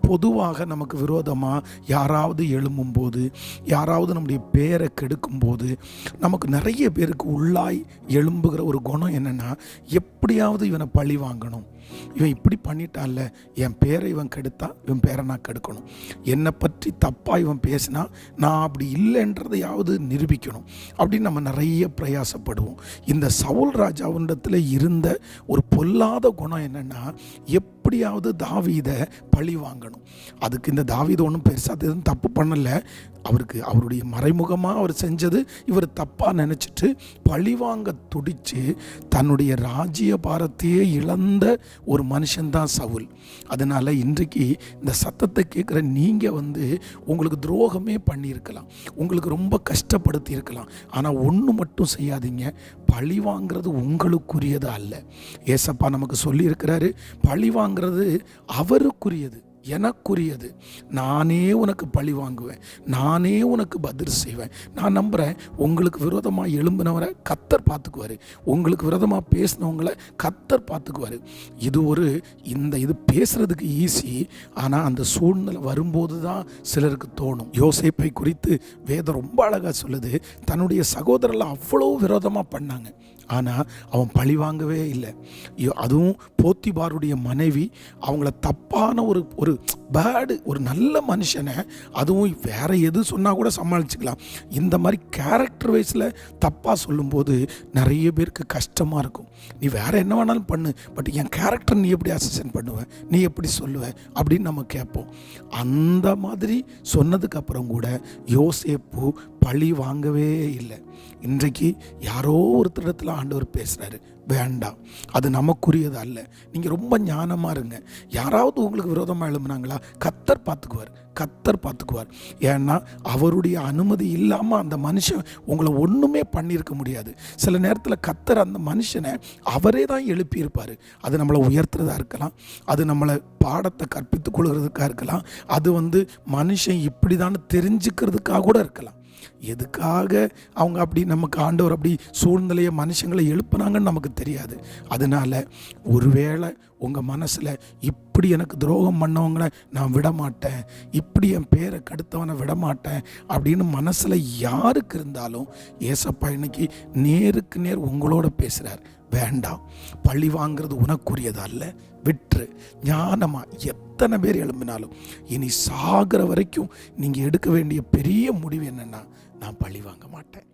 பொதுவாக நமக்கு விரோதமாக யாராவது எழும்பும்போது, யாராவது நம்முடைய பேரை கெடுக்கும்போது, நமக்கு நிறைய பேருக்கு உள்ளாய் எழும்புகிற ஒரு குணம் என்னென்னா, எப்படியாவது இவனை பழி வாங்கணும், இவன் இப்படி பண்ணிட்டான்ல, என் பேரை இவன் கெடுத்தா இவன் பேரை நான் கெடுக்கணும், என்னை பற்றி தப்பாக இவன் பேசினா நான் அப்படி இல்லைன்றதையாவது நிரூபிக்கணும் அப்படின்னு நம்ம நிறைய பிரயாசப்படுவோம். இந்த சவுல் ராஜாவினிடத்தில் இருந்த ஒரு பொல்லாத குணம் என்னென்னா, எப்படியாவது தாவீதை பழி வாங்கணும். அதுக்கு இந்த தாவீது ஒன்றும் பெருசாக எதுவும் தப்பு பண்ணலை. அவருடைய மறைமுகமாக அவர் செஞ்சது இவர் தப்பாக நினச்சிட்டு பழிவாங்க துடித்து தன்னுடைய ராஜ்ய பாரத்தையே இழந்த ஒரு மனுஷன்தான் சவுல். அதனால் இன்றைக்கு இந்த சத்தத்தை கேட்குற நீங்கள் உங்களுக்கு துரோகமே பண்ணியிருக்கலாம், உங்களுக்கு ரொம்ப கஷ்டப்படுத்தி இருக்கலாம். ஆனால் ஒன்று மட்டும் செய்யாதீங்க, பழி வாங்கிறது உங்களுக்குரியது அல்ல. ஏசப்பா நமக்கு சொல்லியிருக்கிறாரு, பழி வாங்கிறது அவருக்குரியது, எனக்குரியது. நானே உனக்கு பழி வாங்குவேன், நானே உனக்கு பதில் செய்வேன். நான் நம்புகிறேன், உங்களுக்கு விரோதமாக எழும்பினவரை கர்த்தர் பார்த்துக்குவார், உங்களுக்கு விரோதமாக பேசினவங்களை கர்த்தர் பார்த்துக்குவார். இது பேசுறதுக்கு ஈஸி, ஆனால் அந்த சூழ்நிலை வரும்போது தான் சிலருக்கு தோணும். யோசேப்பை குறித்து வேதம் ரொம்ப அழகாக சொல்லுது. தன்னுடைய சகோதரர்கள் அவ்வளோ விரோதமாக பண்ணாங்க, ஆனால் அவன் பழி வாங்கவே இல்லை. அதுவும் போத்திபாருடைய மனைவி அவங்கள தப்பான ஒரு பேடு, ஒரு நல்ல மனுஷனை, அதுவும் வேற எது சொன்னால் கூட சமாளிச்சுக்கலாம், இந்த மாதிரி கேரக்டர் வைஸில் தப்பாக சொல்லும்போது நிறைய பேருக்கு கஷ்டமாக இருக்கும். நீ வேற என்ன வேணாலும் பண்ணு, பட் என் கேரக்டர் நீ எப்படி அசிஸ்டன்ட் பண்ணுவ, நீ எப்படி சொல்லுவ அப்படின்னு நம்ம கேட்போம். அந்த மாதிரி சொன்னதுக்கப்புறம் கூட யோசேப்பு பழி வாங்கவே இல்லை. இன்றைக்கு யாரோ ஒருத்தரிடத்துல ஆண்டவர் பேசுகிறாரு, வேண்டாம், அது நமக்குரியது அல்ல. நீங்கள் ரொம்ப ஞானமாக இருங்க. யாராவது உங்களுக்கு விரோதமாக எழும்புனாங்களா, கர்த்தர் பார்த்துக்குவார். ஏன்னா அவருடைய அனுமதி இல்லாமல் அந்த மனுஷன் உங்களை ஒன்றுமே பண்ணியிருக்க முடியாது. சில நேரத்தில் கர்த்தர் அந்த மனுஷனை அவரே தான் எழுப்பியிருப்பார். அது நம்மளை உயர்த்துறதா இருக்கலாம், அது நம்மளை பாடத்தை கற்பித்து கொள்கிறதுக்காக இருக்கலாம், அது மனுஷன் இப்படி தான் தெரிஞ்சுக்கிறதுக்காக கூட இருக்கலாம். எதுக்காக அவங்க அப்படி நமக்கு ஆண்டவர் அப்படி சூழ்நிலையை மனுஷங்களை எழுப்புனாங்கன்னு நமக்கு தெரியாது. அதனால ஒருவேளை உங்கள் மனசில் இப்படி எனக்கு துரோகம் பண்ணவங்களை நான் விடமாட்டேன், இப்படி என் பேரை கெடுத்தவனை விடமாட்டேன் அப்படின்னு மனசில் யாருக்கு இருந்தாலும் ஏசப்பா இன்னைக்கு நேருக்கு நேர் உங்களோட பேசுகிறார். வேண்டாம், பழி வாங்கிறது உனக்குரியது அல்ல, விற்று ஞானமா எத்தனை பேர் எழும்பினாலும் இனி சாகிற வரைக்கும் நீங்கள் எடுக்க வேண்டிய பெரிய முடிவு என்னன்னா, நான் பழி வாங்க மாட்டேன்.